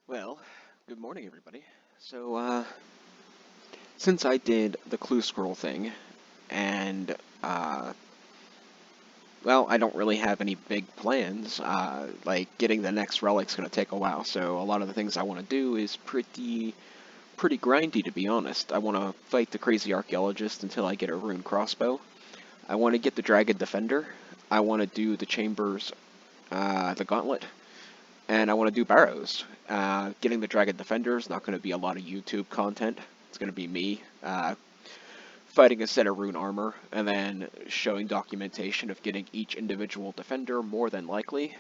Well, good morning, everybody. Since I did the clue scroll thing, and, uh, well, I don't really have any big plans, like, getting the next relic's gonna take a while, so a lot of the things I want to do is pretty grindy, to be honest. I want to fight the crazy archaeologist until I get a rune crossbow. I want to get the dragon defender. I want to do the chambers, the gauntlet. And I want to do barrows. Getting the Dragon Defender is not going to be a lot of YouTube content. It's going to be me fighting a set of rune armor, and then showing documentation of getting each individual defender, more than likely.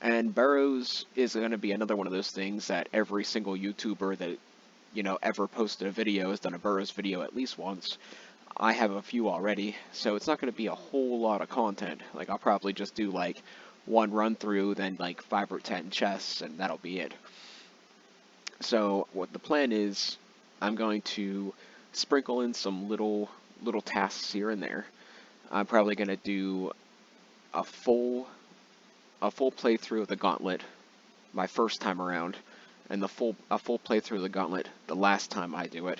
And barrows is going to be another one of those things that every single YouTuber that, ever posted a video has done a barrows video at least once. I have a few already, so it's not going to be a whole lot of content. Like, I'll probably just do, like, one run through, then, like, 5 or 10 chests, and that'll be it. So, what the plan is, I'm going to sprinkle in some little tasks here and there. I'm probably going to do a full playthrough of the Gauntlet my first time around, and a full playthrough of the Gauntlet the last time I do it,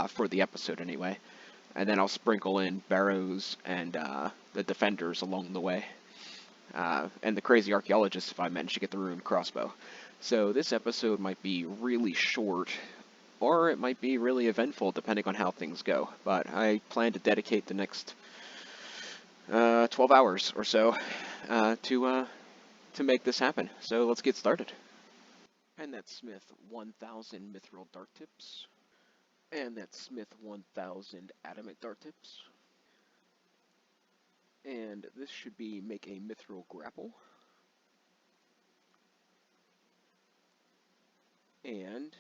for the episode anyway. And then I'll sprinkle in barrows and the defenders along the way. And the crazy archaeologist if I manage to get the rune crossbow. So this episode might be really short, or it might be really eventful depending on how things go. But I plan to dedicate the next 12 hours or so to make this happen. So let's get started. And that's Smith 1000 mithril dart tips. And that's Smith 1000 adamant dart tips. And this should be make a mithril grapple. And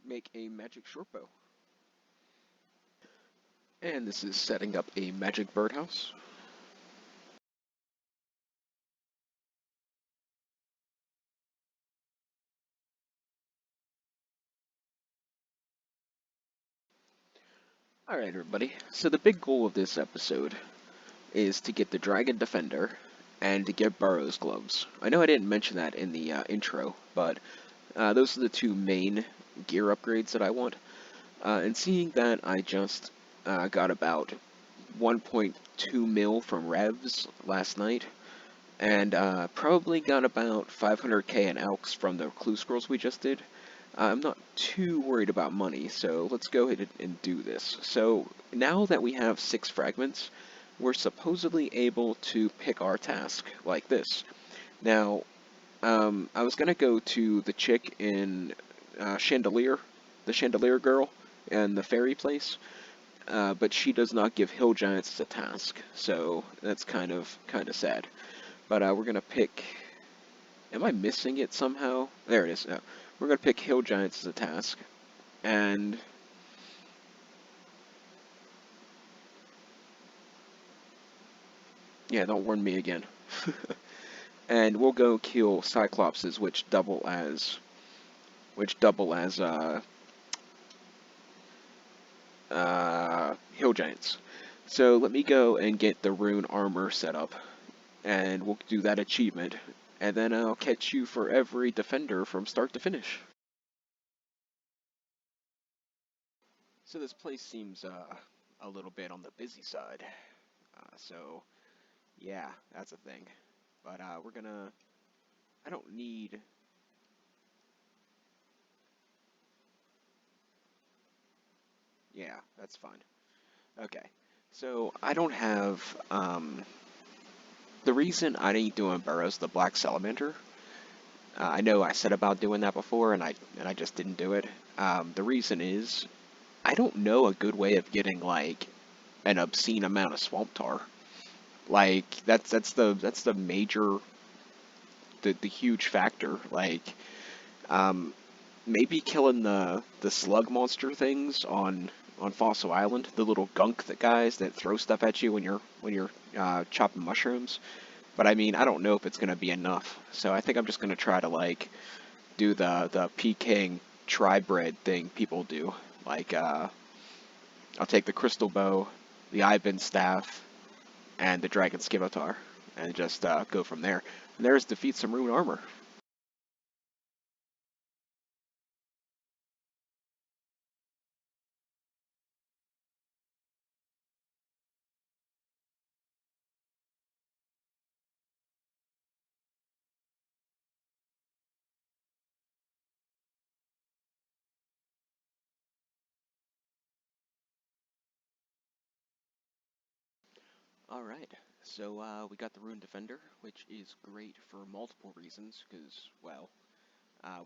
make a magic shortbow. And this is setting up a magic birdhouse. Alright everybody, so the big goal of this episode is to get the Dragon Defender and to get Burrow's Gloves. I know I didn't mention that in the intro, but those are the two main gear upgrades that I want. And seeing that I just got about 1.2 mil from Revs last night, and probably got about 500k in Elks from the clue scrolls we just did, I'm not too worried about money, so let's go ahead and do this. So now that we have 6 fragments, we're supposedly able to pick our task like this. Now, I was going to go to the chick in Chandelier, the Chandelier girl, and the fairy place, but she does not give hill giants as a task, so that's kind of sad. But we're going to pick... Am I missing it somehow? There it is. No. We're going to pick hill giants as a task, and yeah, don't warn me again. And we'll go kill cyclopses, which double as hill giants. So let me go and get the rune armor set up, and we'll do that achievement, and then I'll catch you for every defender from start to finish. So this place seems a little bit on the busy side. So yeah, that's a thing. But we're gonna... I don't need... Yeah, that's fine. Okay, so I don't have... The reason I ain't doing Burrows the Black Salamander, I know I said about doing that before, and I just didn't do it. The reason is, I don't know a good way of getting, like, an obscene amount of swamp tar. Like, that's the major, the huge factor. Like, maybe killing the slug monster things on Fossil Island, the little gunk that guys that throw stuff at you when you're chopping mushrooms. But I mean, I don't know if it's gonna be enough. So I think I'm just gonna try to, like, do the Peking tri-bread thing people do. Like, I'll take the crystal bow, the Ivan staff, and the dragon scimitar, and just go from there. And there's defeat some rune armor. Alright, so we got the Rune Defender, which is great for multiple reasons, because, well,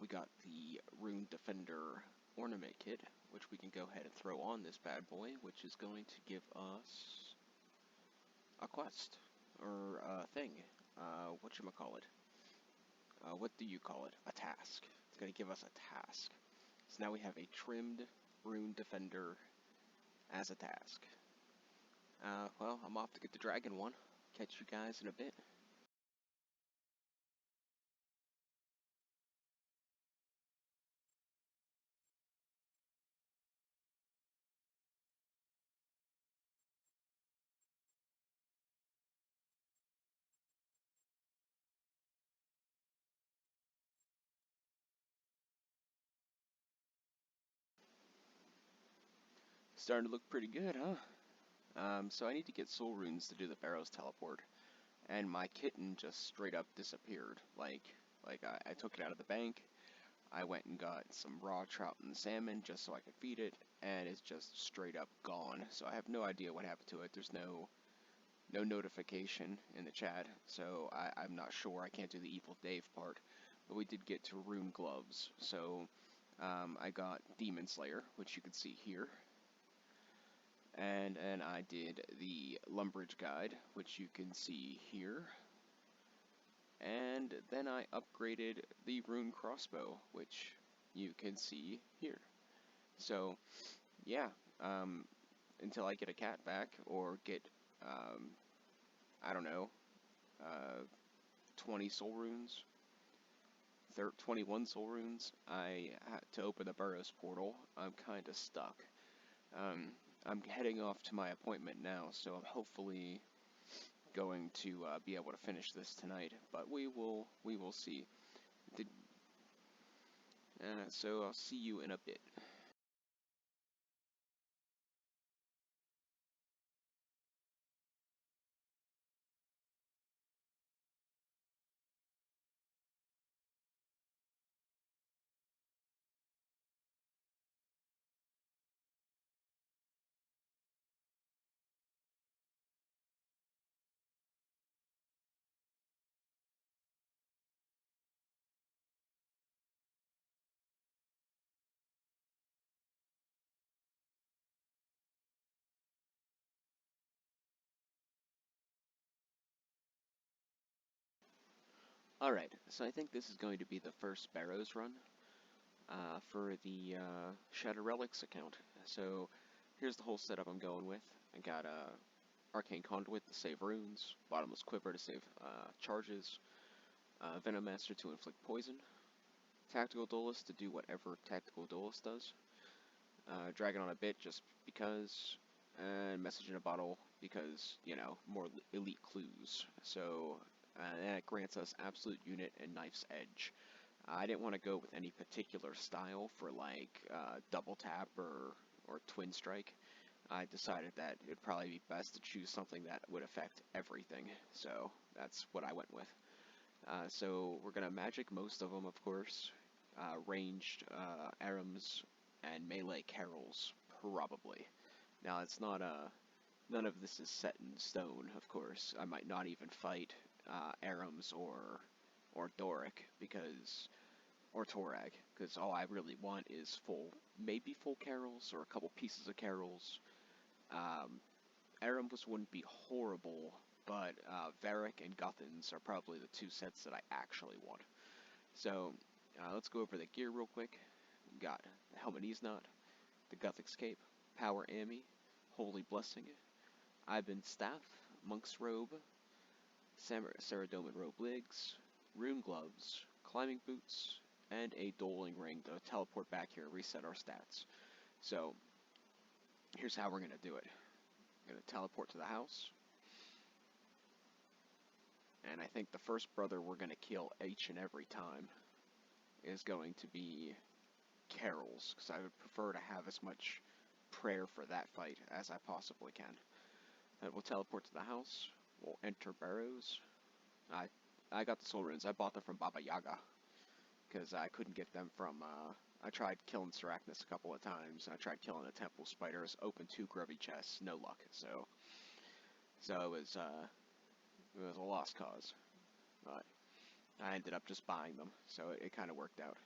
we got the Rune Defender Ornament Kit, which we can go ahead and throw on this bad boy, which is going to give us a quest, or a thing, whatchamacallit. What do you call it? A task. It's going to give us a task. So now we have a trimmed Rune Defender as a task. Well, I'm off to get the dragon one. Catch you guys in a bit. Starting to look pretty good, huh? So I need to get soul runes to do the Barrows teleport. And my kitten just straight up disappeared. I took it out of the bank. I went and got some raw trout and salmon just so I could feed it, and it's just straight up gone. So I have no idea what happened to it. There's no notification in the chat, so I'm not sure. I can't do the Evil Dave part. But we did get to rune gloves. So I got Demon Slayer, which you can see here. And I did the Lumbridge Guide, which you can see here. And then I upgraded the Rune Crossbow, which you can see here. So, yeah, until I get a cat back, or get, I don't know, 20 soul runes, 21 soul runes, I had to open the Burrows portal. I'm kind of stuck. I'm heading off to my appointment now, so I'm hopefully going to be able to finish this tonight, but we will see. So I'll see you in a bit. Alright, so I think this is going to be the first Barrows run for the Shadow Relics account. So here's the whole setup I'm going with. I got Arcane Conduit to save runes, Bottomless Quiver to save charges, Venom Master to inflict poison, Tactical Duelist to do whatever Tactical Duelist does, Dragon on a Bit just because, and Message in a Bottle because, you know, more elite clues. So that grants us Absolute Unit and Knife's Edge. I didn't want to go with any particular style for like double tap or twin strike. I decided that it would probably be best to choose something that would affect everything. So that's what I went with. So we're gonna magic most of them, of course. Ranged Arams and melee Carols, probably. Now it's not none of this is set in stone, of course. I might not even fight Arams or Doric because, or Torag, because all I really want is maybe full Carols or a couple pieces of Carols. Arams wouldn't be horrible, but Varric and Guthans are probably the two sets that I actually want. So let's go over the gear real quick. We got the Helmet Knot, the Guthix Cape, Power Ami, Holy Blessing, Iban Staff, Monk's Robe, Saradomin Robe Legs, Rune Gloves, Climbing Boots, and a Dueling Ring to teleport back here and reset our stats. So, here's how we're going to do it. We're going to teleport to the house, and I think the first brother we're going to kill each and every time is going to be Carol's, because I would prefer to have as much prayer for that fight as I possibly can. Then we'll teleport to the house, we'll enter Barrows. I got the soul runes. I bought them from Baba Yaga because I couldn't get them from. I tried killing Sarachnis a couple of times. I tried killing the temple spiders. Opened 2 grubby chests. No luck. So So it was a lost cause. But I ended up just buying them, so it kind of worked out.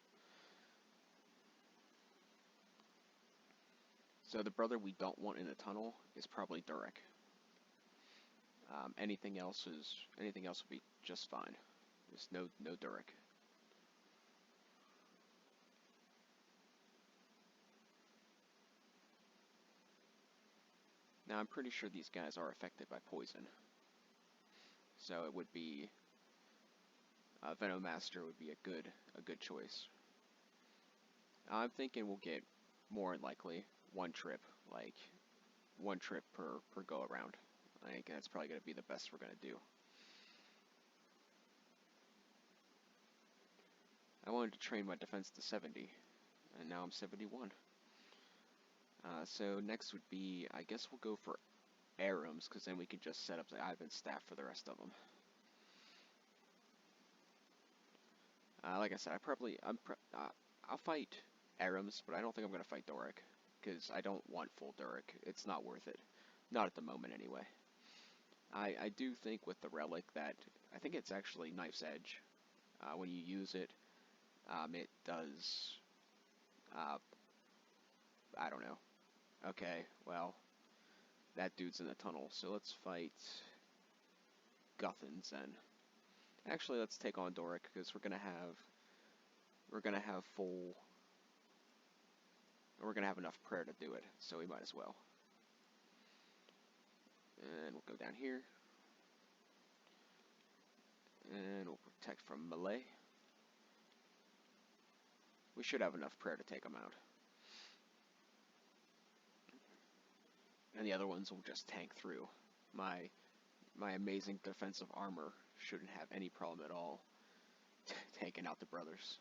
So the brother we don't want in the tunnel is probably Durek. Anything else would be just fine. There's no Durek. Now I'm pretty sure these guys are affected by poison, so it would be Venomaster would be a good choice. I'm thinking we'll get more likely one trip, like one trip per go around. I think that's probably going to be the best we're going to do. I wanted to train my defense to 70, and now I'm 71. So next would be, I guess we'll go for Arams, because then we can just set up the Ivan staff for the rest of them. Like I said, I'll fight Arams, but I don't think I'm going to fight Doric, because I don't want full Doric. It's not worth it. Not at the moment, anyway. I do think with the Relic that, I think it's actually Knife's Edge. When you use it, it does, I don't know. Okay, well, that dude's in the tunnel, so let's fight Guthans then. Actually, let's take on Doric, because we're gonna have enough prayer to do it, so we might as well. And we'll go down here. And we'll protect from melee. We should have enough prayer to take them out. And the other ones will just tank through. My amazing defensive armor shouldn't have any problem at all taking out the brothers.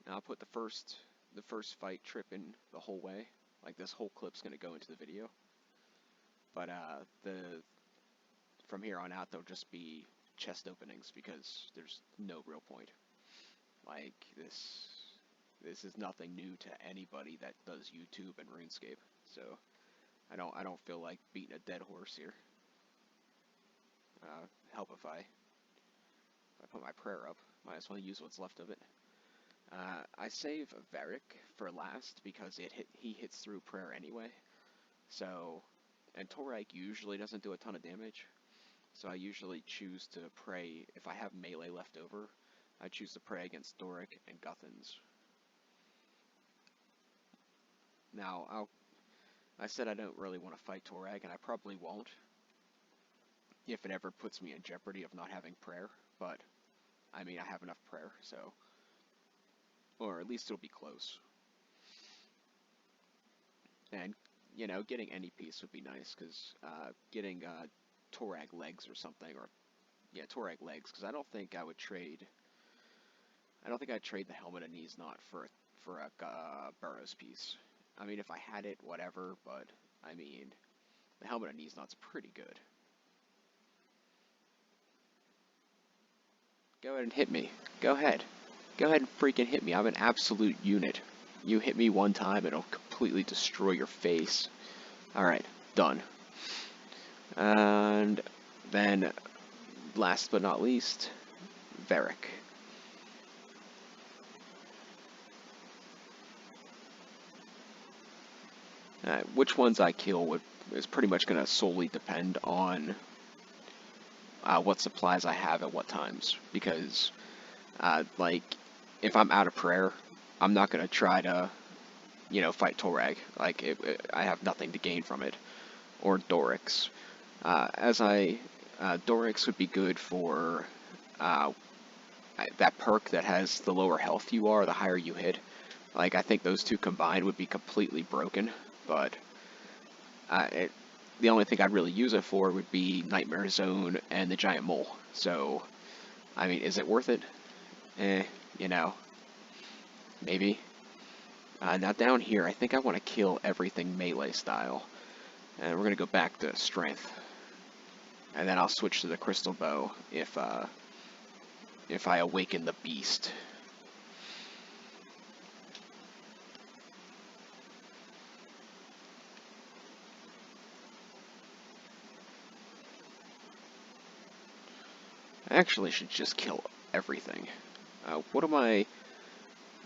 Now I'll put the first fight trip in the whole way. Like, this whole clip's gonna go into the video. But from here on out they'll just be chest openings, because there's no real point. Like, this is nothing new to anybody that does YouTube and RuneScape. So I don't feel like beating a dead horse here. Help if I put my prayer up. Might as well use what's left of it. I save Varric for last because he hits through prayer anyway. So, and Torag usually doesn't do a ton of damage. So I usually choose to pray, if I have melee left over, I choose to pray against Doric and Guthans. Now, I said I don't really want to fight Torag, and I probably won't, if it ever puts me in jeopardy of not having prayer, but, I mean, I have enough prayer, so, or at least it'll be close. And, you know, getting any piece would be nice, because getting Torag legs or something, or, yeah, Torag legs, because I don't think I'd trade the helmet and knees not for a Burrows piece. I mean, if I had it, whatever, but, I mean, the helmet and knees knot's pretty good. Go ahead and hit me. Go ahead. Go ahead and freaking hit me. I'm an absolute unit. You hit me one time, it'll completely destroy your face. Alright, done. And then, last but not least, Varric. Which ones I kill is pretty much going to solely depend on what supplies I have at what times. Because, like, if I'm out of prayer, I'm not going to try to, you know, fight Torag. Like, I have nothing to gain from it. Or Dorix. Dorix would be good for that perk that has the lower health you are, the higher you hit. Like, I think those two combined would be completely broken, but the only thing I'd really use it for would be Nightmare Zone and the Giant Mole. So, I mean, is it worth it? You know, maybe. Now down here, I think I want to kill everything melee style. And we're going to go back to strength. And then I'll switch to the crystal bow if I awaken the beast. I actually should just kill everything. What am I...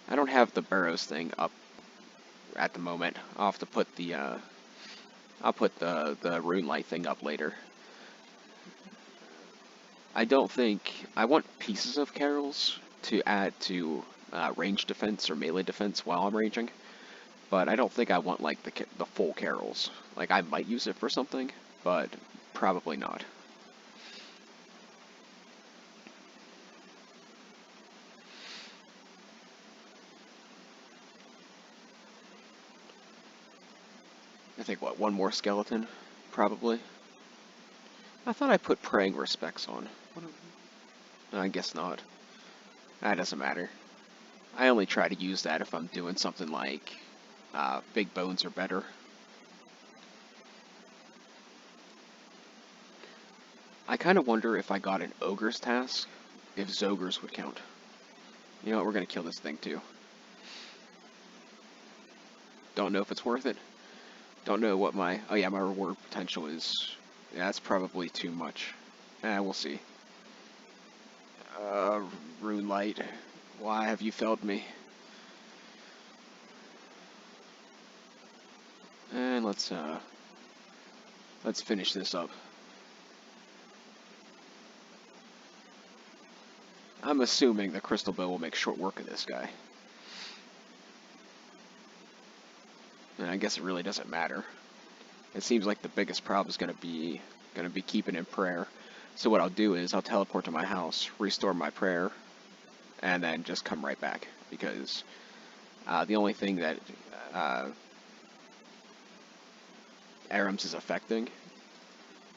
I don't have the Barrows thing up at the moment. I'll have to put the, I'll put the Rune Light thing up later. I don't think... I want pieces of Carols to add to range defense or melee defense while I'm ranging, but I don't think I want, like, the full Carols. Like, I might use it for something, but probably not. I think, what, one more skeleton? Probably. I thought I put Praying Respects on. I guess not. That doesn't matter. I only try to use that if I'm doing something like big bones or better. I kind of wonder if I got an Ogre's task, if Zogres would count. You know what, we're going to kill this thing too. Don't know if it's worth it. Don't know what my... Oh yeah, my reward potential is. Yeah, that's probably too much. We'll see. Rune Light. Why have you failed me? And let's finish this up. I'm assuming the Crystal Bow will make short work of this guy. And I guess it really doesn't matter. It seems like the biggest problem is gonna be keeping in prayer. So what I'll do is I'll teleport to my house, restore my prayer, and then just come right back, because the only thing that Arams is affecting,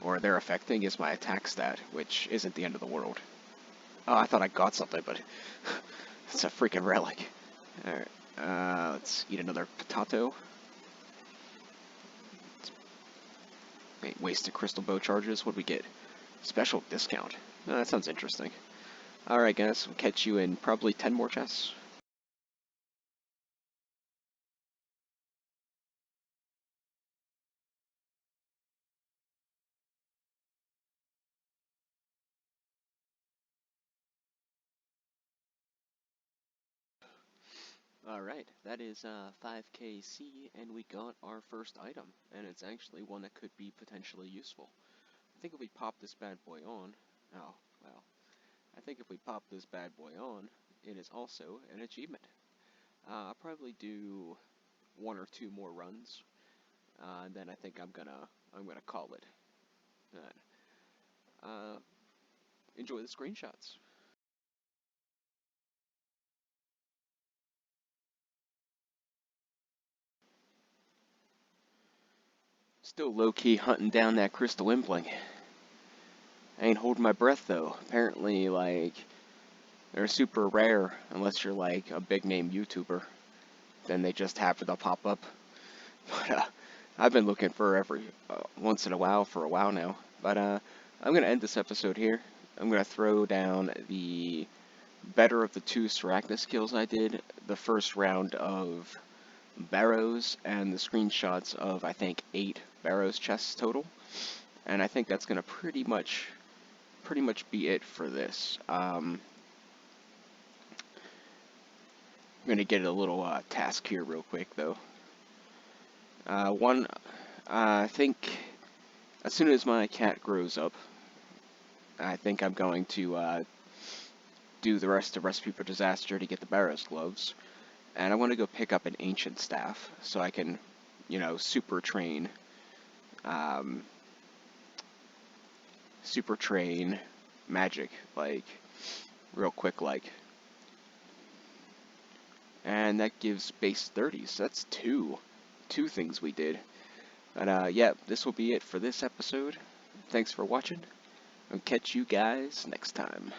or they're affecting, is my attack stat, which isn't the end of the world. Oh, I thought I got something, but it's a freaking relic. Alright, let's eat another potato. Wait, wasted crystal bow charges. What do we get? Special discount. Oh, that sounds interesting. Alright guys, we'll catch you in probably 10 more chests. Alright, that is 5kC, and we got our first item, and it's actually one that could be potentially useful. I think if we pop this bad boy on, oh, well, I think if we pop this bad boy on, it is also an achievement. I'll probably do 1 or 2 more runs, and then I think I'm gonna call it. Enjoy the screenshots. Still low-key hunting down that crystal impling. I ain't holding my breath though. Apparently, like, they're super rare unless you're like a big name YouTuber. Then they just happen to pop up. But I've been looking for every once in a while for a while now. But I'm gonna end this episode here. I'm gonna throw down the better of the 2 Sarachnis kills I did, the first round of Barrows, and the screenshots of I think 8 Barrows chests total. And I think that's gonna pretty much be it for this. I'm gonna get a little task here real quick though. I think as soon as my cat grows up, I think I'm going to do the rest of Recipe for Disaster to get the Barrows gloves. And I want to go pick up an ancient staff so I can, you know, super train magic, like, real quick, like. And that gives base 30, so that's two things we did. But yeah, this will be it for this episode. Thanks for watching. I'll catch you guys next time.